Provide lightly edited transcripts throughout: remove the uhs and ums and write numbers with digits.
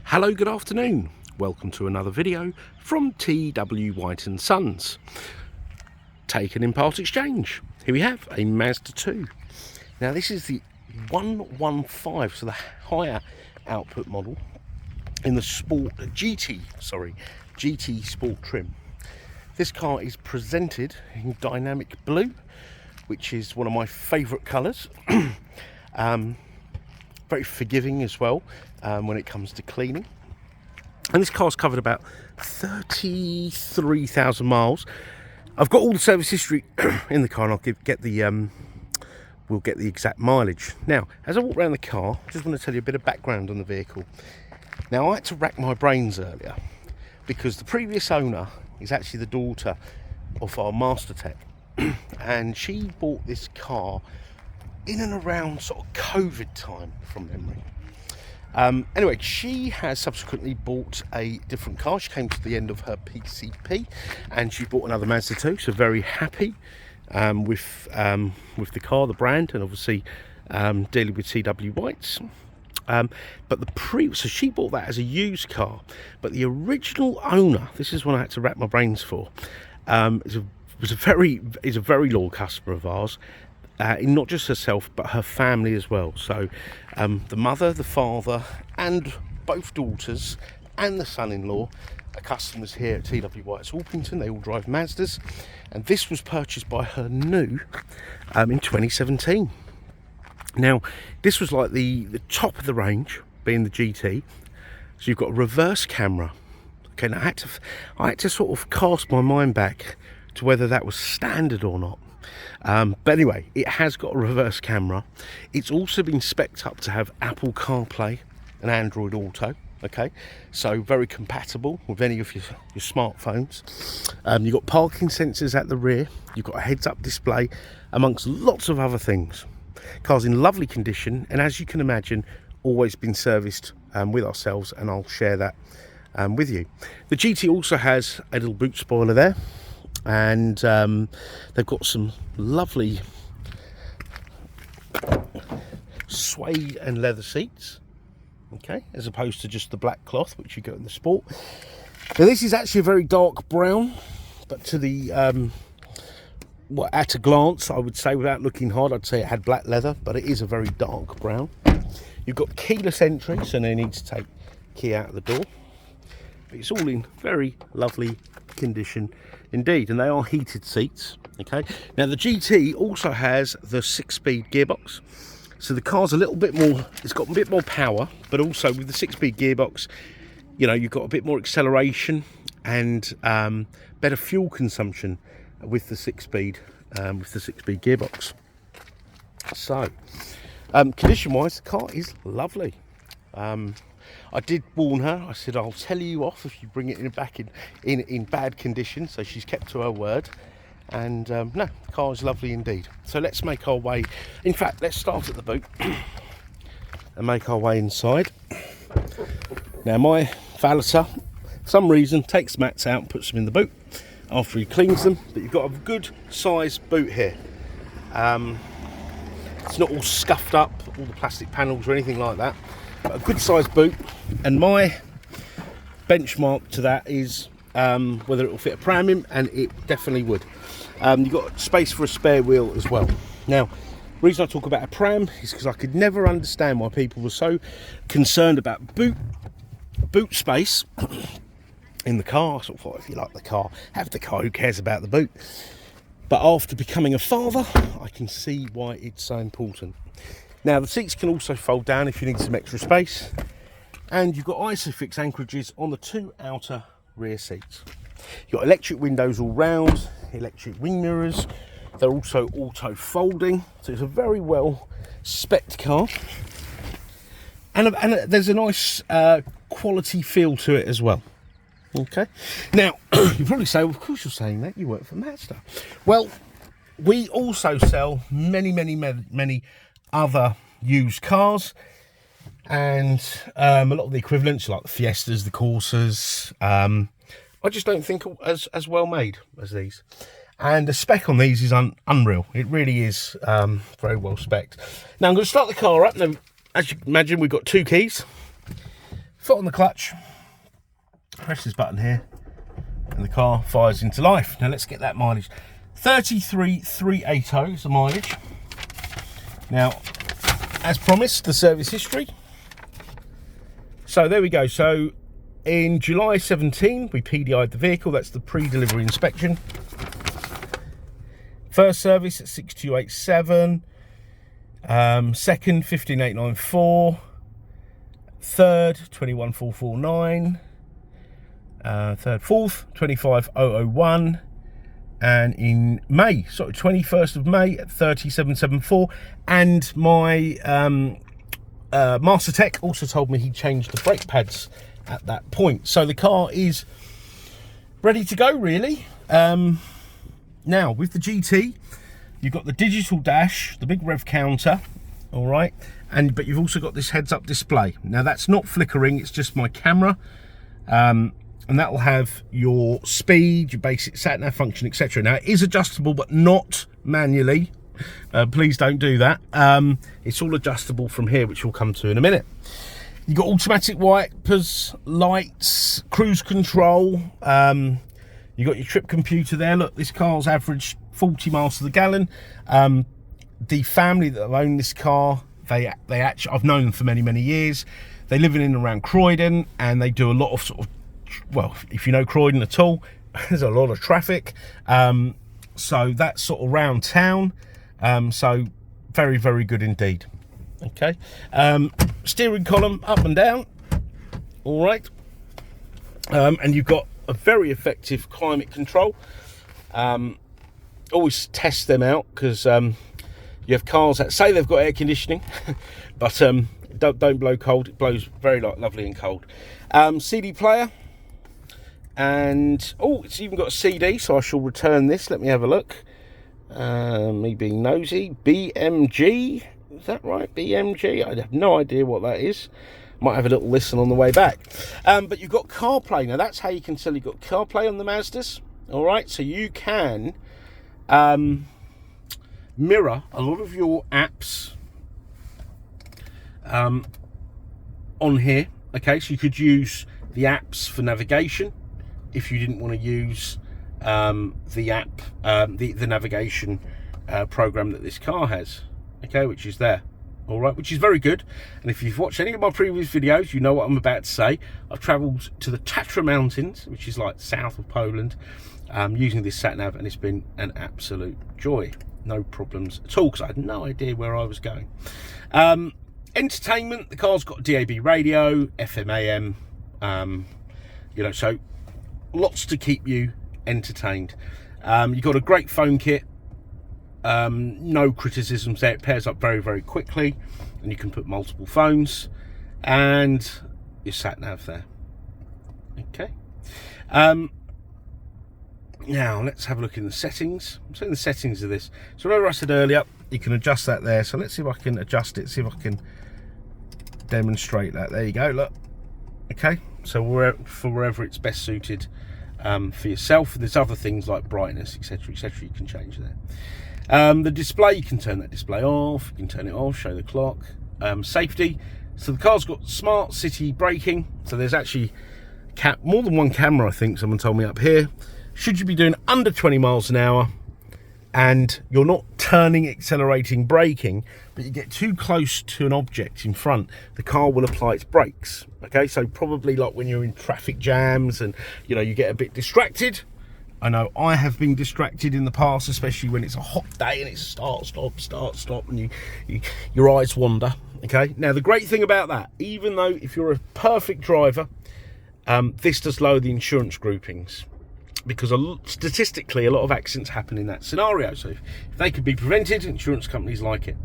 Hello, good afternoon. Welcome to another video from TW White & Sons. Taken in part exchange. Here we have a Mazda 2. Now this is the 115, so the higher output model in the GT Sport trim. This car is presented in dynamic blue, which is one of my favourite colours. Very forgiving as well when it comes to cleaning. And this car's covered about 33,000 miles. I've got all the service history in the car, and we'll get the exact mileage. Now, as I walk around the car, I just want to tell you a bit of background on the vehicle. Now, I had to rack my brains earlier because the previous owner is actually the daughter of our master tech, and she bought this car in and around sort of COVID time from memory. Anyway, she has subsequently bought a different car. She came to the end of her PCP and she bought another Mazda 2, so very happy with the car, the brand, and obviously dealing with TW Whites. So she bought that as a used car, but the original owner, this is one I had to wrap my brains for, is a very loyal customer of ours. In not just herself but her family as well. So the mother, the father and both daughters and the son-in-law are customers here at TW White's Orpington. They all drive Mazdas, and this was purchased by her new in 2017. Now this was like the top of the range, being the GT. So you've got a reverse camera. Okay, now I had to sort of cast my mind back to whether that was standard or not. But anyway, it has got a reverse camera. It's also been spec'd up to have Apple CarPlay and Android Auto. Okay, so very compatible with any of your smartphones. You've got parking sensors at the rear. You've got a heads-up display, amongst lots of other things. Car's in lovely condition, and as you can imagine, always been serviced with ourselves, and I'll share that with you. The GT also has a little boot spoiler there. And they've got some lovely suede and leather seats, okay, as opposed to just the black cloth which you get in the Sport. Now this is actually a very dark brown, but to the at a glance, I would say, without looking hard, I'd say it had black leather, but it is a very dark brown. You've got keyless entry, so no need to take key out of the door. But it's all in very lovely condition indeed, and they are heated seats. Okay, now the GT also has the 6-speed gearbox, so the car's a little bit more, it's got a bit more power, but also with the 6-speed gearbox, you know, you've got a bit more acceleration and better fuel consumption with the 6-speed gearbox. So condition wise, the car is lovely. I did warn her. I said, I'll tell you off if you bring it back in bad condition. So she's kept to her word. And no, the car is lovely indeed. So let's make our way. In fact, let's start at the boot and make our way inside. Now, my valeter, for some reason, takes mats out and puts them in the boot after he cleans them. But you've got a good sized boot here. It's not all scuffed up, all the plastic panels or anything like that. A good sized boot, and my benchmark to that is whether it will fit a pram in, and it definitely would. You've got space for a spare wheel as well. Now, the reason I talk about a pram is because I could never understand why people were so concerned about boot space in the car. I sort of thought, if you like the car, have the car, who cares about the boot? But after becoming a father, I can see why it's so important. Now the seats can also fold down if you need some extra space, and you've got ISOFIX anchorages on the 2 outer rear seats. You've got electric windows all round, electric wing mirrors. They're also auto folding, so it's a very well spec'd car, and there's a nice quality feel to it as well. Okay, now you probably say, well, of course you're saying that, you work for Mazda. Well, we also sell many other used cars, and a lot of the equivalents like the Fiestas, the Corsas, I just don't think as well made as these. And the spec on these is unreal. It really is very well spec'd. Now I'm going to start the car up. Now, as you can imagine, we've got 2 keys Foot on the clutch, press this button here, and the car fires into life. Now let's get that mileage. 33,380 is the mileage. Now, as promised, the service history. So there we go. So in July 17, we PDI'd the vehicle. That's the pre-delivery inspection. First service at 6287. Second, 15894. Third, 21449. Fourth, 25001. And in May, sorry, 21st of May at 3774. And my Master Tech also told me he changed the brake pads at that point. So the car is ready to go, really. Now, with the GT, you've got the digital dash, the big rev counter, all right, but you've also got this heads-up display. Now, that's not flickering, it's just my camera. And that will have your speed, your basic sat-nav function, etc. Now, it is adjustable, but not manually. Please don't do that. It's all adjustable from here, which we'll come to in a minute. You've got automatic wipers, lights, cruise control. You've got your trip computer there. Look, this car's averaged 40 miles to the gallon. The family that own this car, they actually, I've known them for many, many years. They live in and around Croydon, and they do a lot of sort of, well, if you know Croydon at all, there's a lot of traffic. So that's sort of round town. So very, very good indeed. Okay. Steering column up and down. All right. And you've got a very effective climate control. Always test them out, because you have cars that say they've got air conditioning, but don't blow cold. It blows very lovely and cold. CD player. And oh, it's even got a CD, so I shall return this. Let me have a look. Me being nosy. BMG, is that right? BMG, I have no idea what that is. Might have a little listen on the way back. But you've got CarPlay. Now that's how you can tell you've got CarPlay on the Mazdas. All right, so you can mirror a lot of your apps on here. Okay, so you could use the apps for navigation if you didn't want to use the app, the navigation program that this car has, okay, which is there, all right, which is very good. And if you've watched any of my previous videos, you know what I'm about to say. I've travelled to the Tatra Mountains, which is like south of Poland, using this sat nav, and it's been an absolute joy. No problems at all, because I had no idea where I was going. Entertainment, the car's got DAB radio, FM, AM, you know, so lots to keep you entertained. You've got a great phone kit. No criticisms there. It pairs up very, very quickly, and you can put multiple phones, and your sat nav there. Okay. Now let's have a look in the settings. So in the settings of this, so remember I said earlier you can adjust that there. So let's see if I can adjust it, see if I can demonstrate that. There you go, look. Okay, so wherever it's best suited for yourself. There's other things like brightness, etc., etc. you can change there. The display, you can turn that display off, you can turn it off, show the clock. Safety, so the car's got smart city braking, so there's actually more than one camera, I think someone told me up here. Should you be doing under 20 miles an hour and you're not turning, accelerating, braking, but you get too close to an object in front, the car will apply its brakes. Okay, so probably like when you're in traffic jams and you know you get a bit distracted. I know I have been distracted in the past, especially when it's a hot day and it's start, stop, and your eyes wander. Okay, now the great thing about that, even though if you're a perfect driver, this does lower the insurance groupings, because statistically a lot of accidents happen in that scenario. So if they could be prevented, insurance companies like it.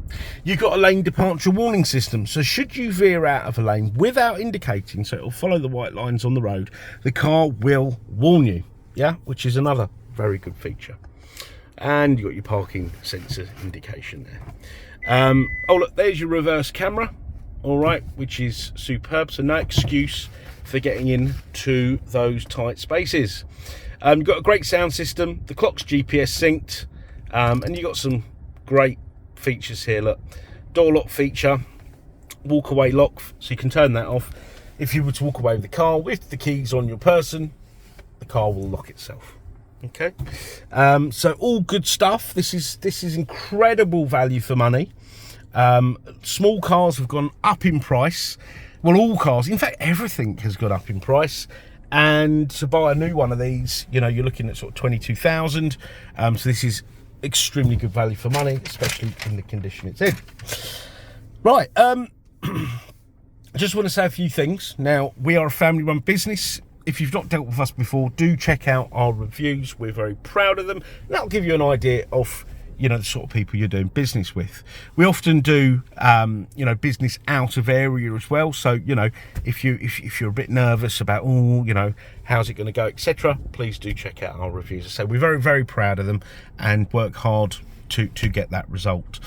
You've got a lane departure warning system, so should you veer out of a lane without indicating, so it'll follow the white lines on the road, the car will warn you. Yeah, which is another very good feature. And you've got your parking sensor indication there. Oh look, there's your reverse camera, all right, which is superb, so no excuse for getting into those tight spaces. You've got a great sound system, the clock's GPS synced, and you've got some great features here. Look, door lock feature, walk away lock, so you can turn that off. if you were to walk away with the car with the keys on your person, the car will lock itself. Okay, so all good stuff. This is incredible value for money. Small cars have gone up in price. Well, all cars, in fact, everything has gone up in price. And to buy a new one of these, you know, you're looking at sort of 22,000. So this is extremely good value for money, especially in the condition it's in. Right. I just want to say a few things. Now, we are a family-run business. If you've not dealt with us before, do check out our reviews. We're very proud of them. And that'll give you an idea of, you know, the sort of people you're doing business with. We often do, you know, business out of area as well. So, you know, if you're a bit nervous about, oh, you know, how's it going to go, etc., please do check out our reviews. So we're very, very proud of them and work hard to get that result.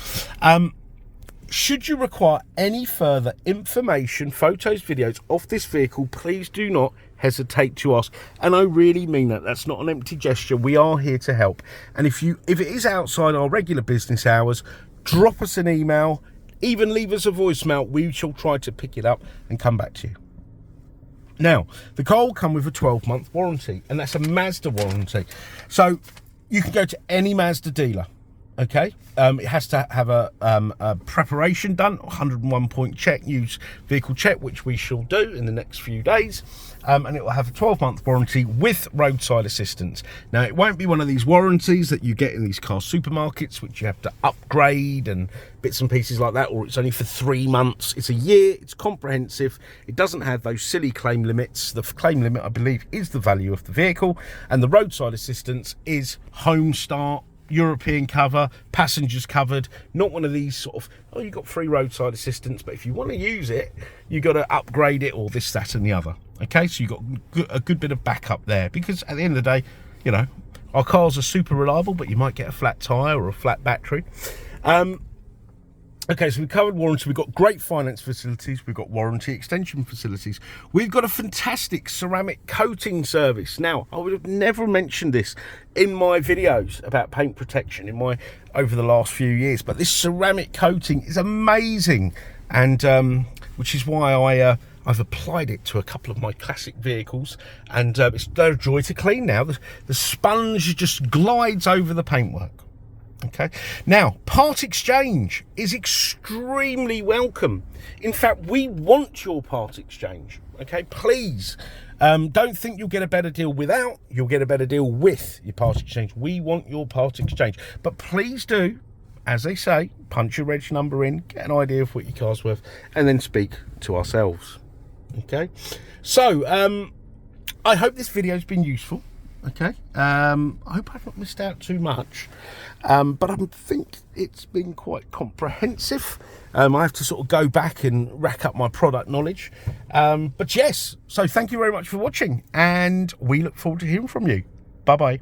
Should you require any further information, photos, videos of this vehicle, please do not hesitate to ask. And I really mean that. That's not an empty gesture. We are here to help. And if it is outside our regular business hours, drop us an email, even leave us a voicemail. We shall try to pick it up and come back to you. Now, the car will come with a 12-month warranty, and that's a Mazda warranty. So you can go to any Mazda dealer. Okay, it has to have a preparation done, 101-point check, used vehicle check, which we shall do in the next few days, and it will have a 12-month warranty with roadside assistance. Now, it won't be one of these warranties that you get in these car supermarkets, which you have to upgrade and bits and pieces like that, or it's only for 3 months. It's a year, it's comprehensive, it doesn't have those silly claim limits. The claim limit, I believe, is the value of the vehicle, and the roadside assistance is home start, European cover, passengers covered, not one of these sort of, oh, you got free roadside assistance, but if you want to use it, you got to upgrade it, or this, that and the other. Okay, so you got a good bit of backup there, because at the end of the day, you know, our cars are super reliable, but you might get a flat tire or a flat battery. Okay, so we've covered warranty. We've got great finance facilities. We've got warranty extension facilities. We've got a fantastic ceramic coating service. Now, I would have never mentioned this in my videos about paint protection over the last few years, but this ceramic coating is amazing, and which is why I've applied it to a couple of my classic vehicles, and they're a joy to clean now. The sponge just glides over the paintwork. Okay, now part exchange is extremely welcome. In fact, we want your part exchange. Okay, please don't think you'll get a better deal without. You'll get a better deal with your part exchange. We want your part exchange, but please do, as they say, punch your reg number in, get an idea of what your car's worth, and then speak to ourselves. Okay, so I hope this video has been useful. Okay, I hope I've not missed out too much, but I think it's been quite comprehensive. I have to sort of go back and rack up my product knowledge, but yes, so thank you very much for watching, and we look forward to hearing from you. Bye bye.